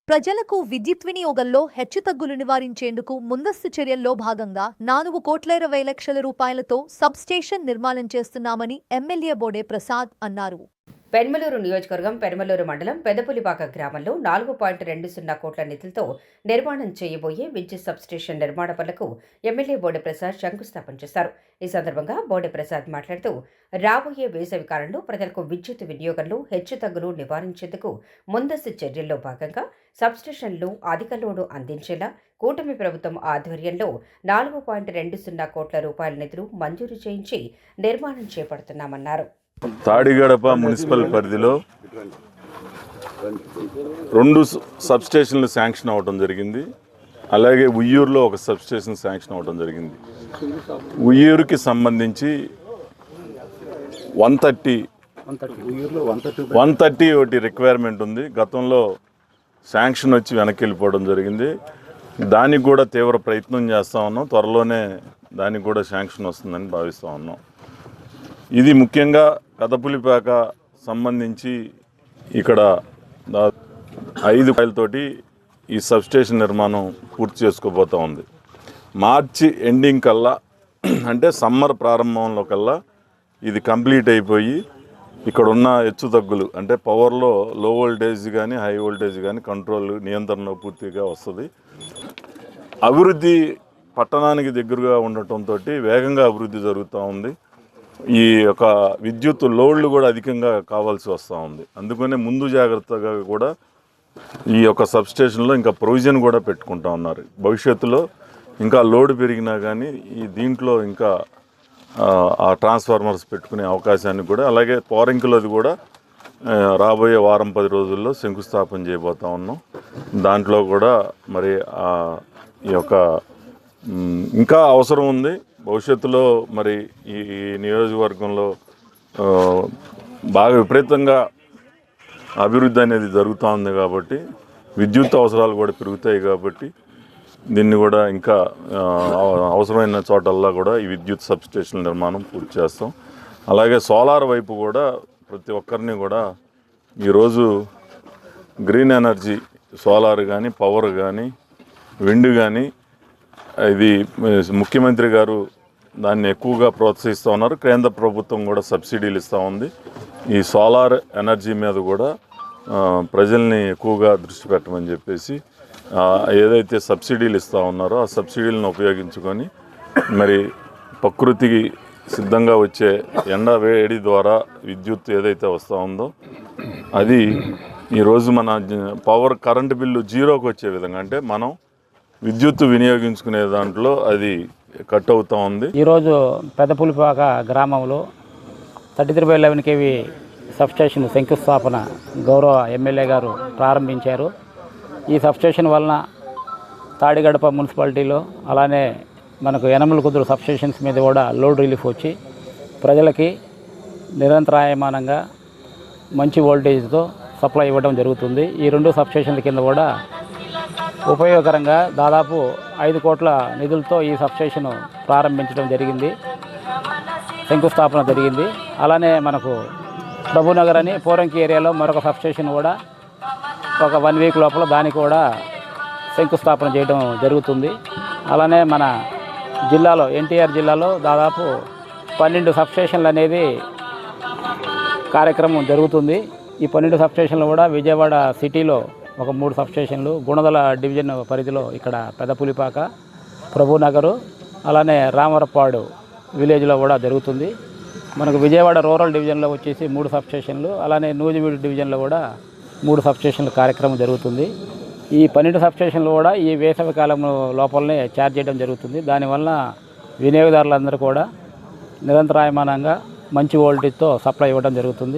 ప్రజలకు విద్యుత్ వినియోగంలో హెచ్చుతగ్గులు నివారించేందుకు ముందస్తు చర్యల్లో భాగంగా 4,20,00,000 రూపాయలతో సబ్స్టేషన్ నిర్మాణం చేస్తున్నామని ఎమ్మెల్యే బోడే ప్రసాద్ అన్నారు. పెన్మలూరు నియోజకవర్గం పెన్మలూరు మండలం పెదపులిపాక గ్రామంలో 4.20 కోట్ల నిధులతో నిర్మాణం చేయబోయే విద్యుత్ సబ్స్టేషన్ నిర్మాణ పనులకు ఎమ్మెల్యే బోడే ప్రసాద్ శంకుస్థాపన చేశారు. ఈ సందర్భంగా బోడే ప్రసాద్ మాట్లాడుతూ రాబోయే వేసవి కాలంలో ప్రజలకు విద్యుత్ వినియోగంలో హెచ్చుతగ్గులు నివారించేందుకు ముందస్తు చర్యల్లో భాగంగా సబ్స్టేషన్లు అధిక లోడు అందించేలా కూటమి ప్రభుత్వం ఆధ్వర్యంలో 4.20 కోట్ల రూపాయల నిధులు మంజూరు చేయించి నిర్మాణం చేపడుతున్నామన్నారు. తాడిగడప మున్సిపల్ పరిధిలో 2 సబ్స్టేషన్లు శాంక్షన్ అవ్వడం జరిగింది. అలాగే ఉయ్యూరులో ఒక సబ్స్టేషన్ శాంక్షన్ అవ్వడం జరిగింది. ఉయ్యూరుకి సంబంధించి 130 ఒకటి రిక్వైర్మెంట్ ఉంది. గతంలో శాంక్షన్ వచ్చి వెనక్కి వెళ్ళిపోవడం జరిగింది. దానికి కూడా తీవ్ర ప్రయత్నం చేస్తూ ఉన్నాం. త్వరలోనే దానికి కూడా శాంక్షన్ వస్తుందని భావిస్తూ ఉన్నాం. ఇది ముఖ్యంగా పెదపులిపాక సంబంధించి ఇక్కడ 5 కోట్లతోటి ఈ సబ్స్టేషన్ నిర్మాణం పూర్తి చేసుకోబోతూ ఉంది. మార్చి ఎండింగ్ కల్లా అంటే సమ్మర్ ప్రారంభంలో కల్లా ఇది కంప్లీట్ అయిపోయి ఇక్కడ ఉన్న హెచ్చుతగ్గులు అంటే పవర్లో లో వోల్టేజ్ కానీ హై వోల్టేజ్ కానీ కంట్రోల్ నియంత్రణ పూర్తిగా వస్తుంది. అభివృద్ధి పట్టణానికి దగ్గరగా ఉండటంతో వేగంగా అభివృద్ధి జరుగుతూ ఉంది. ఈ యొక్క విద్యుత్ లోడ్లు కూడా అధికంగా కావాల్సి వస్తూ ఉంది. అందుకనే ముందు జాగ్రత్తగా కూడా ఈ యొక్క సబ్స్టేషన్లో ఇంకా ప్రొవిజన్ కూడా పెట్టుకుంటా ఉన్నారు. భవిష్యత్తులో ఇంకా లోడ్ పెరిగినా కానీ ఈ దీంట్లో ఇంకా ఆ ట్రాన్స్ఫార్మర్స్ పెట్టుకునే అవకాశాన్ని కూడా అలాగే పోరంకిలోది కూడా రాబోయే వారం 10 రోజుల్లో శంకుస్థాపన చేయబోతా ఉన్నాం. దాంట్లో కూడా మరి ఈ యొక్క ఇంకా అవసరం ఉంది. భవిష్యత్తులో మరి ఈ నియోజకవర్గంలో బాగా విపరీతంగా అభివృద్ధి అనేది జరుగుతూ ఉంది కాబట్టి విద్యుత్ అవసరాలు కూడా పెరుగుతాయి కాబట్టి దీన్ని కూడా ఇంకా అవసరమైన చోటల్లా కూడా ఈ విద్యుత్ సబ్స్టేషన్ నిర్మాణం పూర్తి చేస్తాం. అలాగే సోలార్ వైపు కూడా ప్రతి ఒక్కరిని కూడా ఈరోజు గ్రీన్ ఎనర్జీ సోలార్ కానీ పవర్ కానీ విండ్ కానీ ఇది ముఖ్యమంత్రి గారు దాన్ని ఎక్కువగా ప్రోత్సహిస్తూ ఉన్నారు. కేంద్ర ప్రభుత్వం కూడా సబ్సిడీలు ఇస్తూ ఉంది. ఈ సోలార్ ఎనర్జీ మీద కూడా ప్రజల్ని ఎక్కువగా దృష్టి పెట్టమని చెప్పేసి ఏదైతే సబ్సిడీలు ఇస్తూ ఉన్నారో ఆ సబ్సిడీలను ఉపయోగించుకొని మరి ప్రకృతికి సిద్ధంగా వచ్చే ఎండ వేడి ద్వారా విద్యుత్ ఏదైతే వస్తూ ఉందో అది ఈరోజు మన పవర్ కరెంటు బిల్లు జీరోకి వచ్చే విధంగా అంటే మనం విద్యుత్ వినియోగించుకునే దాంట్లో అది కట్ అవుతూ ఉంది. ఈరోజు పెదపులిపాక గ్రామంలో 33/11 kV సబ్స్టేషన్ శంకుస్థాపన గౌరవ ఎమ్మెల్యే గారు ప్రారంభించారు. ఈ సబ్స్టేషన్ వలన తాడిగడప మున్సిపాలిటీలో అలానే మనకు యనమల కుదురు సబ్స్టేషన్స్ మీద కూడా లోడ్ రిలీఫ్ వచ్చి ప్రజలకి నిరంతరాయమానంగా మంచి వోల్టేజ్తో సప్లై ఇవ్వడం జరుగుతుంది. ఈ 2 సబ్స్టేషన్ల కింద కూడా ఉపయోగకరంగా దాదాపు 5 కోట్ల నిధులతో ఈ సబ్స్టేషన్ ప్రారంభించడం జరిగింది, శంకుస్థాపన జరిగింది. అలానే మనకు ప్రభునగర్ అని పోరంకి ఏరియాలో మరొక సబ్స్టేషన్ కూడా ఒక 1 వీక్ లోపల దానికి కూడా శంకుస్థాపన చేయడం జరుగుతుంది. అలానే మన జిల్లాలో ఎన్టీఆర్ జిల్లాలో దాదాపు 12 సబ్స్టేషన్లు అనేది కార్యక్రమం జరుగుతుంది. ఈ 12 సబ్స్టేషన్లు కూడా విజయవాడ సిటీలో ఒక 3 సబ్స్టేషన్లు, గుణదల డివిజన్ పరిధిలో ఇక్కడ పెదపులిపాక, ప్రభునగరు, అలానే రామరపాడు విలేజ్లో కూడా జరుగుతుంది. మనకు విజయవాడ రూరల్ డివిజన్లో వచ్చేసి 3 సబ్స్టేషన్లు, అలానే నూజివీడు డివిజన్లో కూడా 3 సబ్స్టేషన్ల కార్యక్రమం జరుగుతుంది. ఈ 12 సబ్స్టేషన్లు కూడా ఈ వేసవి కాలం లోపలనే ఛార్జ్ చేయడం జరుగుతుంది. దానివల్ల వినియోగదారులందరూ కూడా నిరంతరాయమానంగా మంచి వోల్టేజ్తో సప్లై ఇవ్వడం జరుగుతుంది.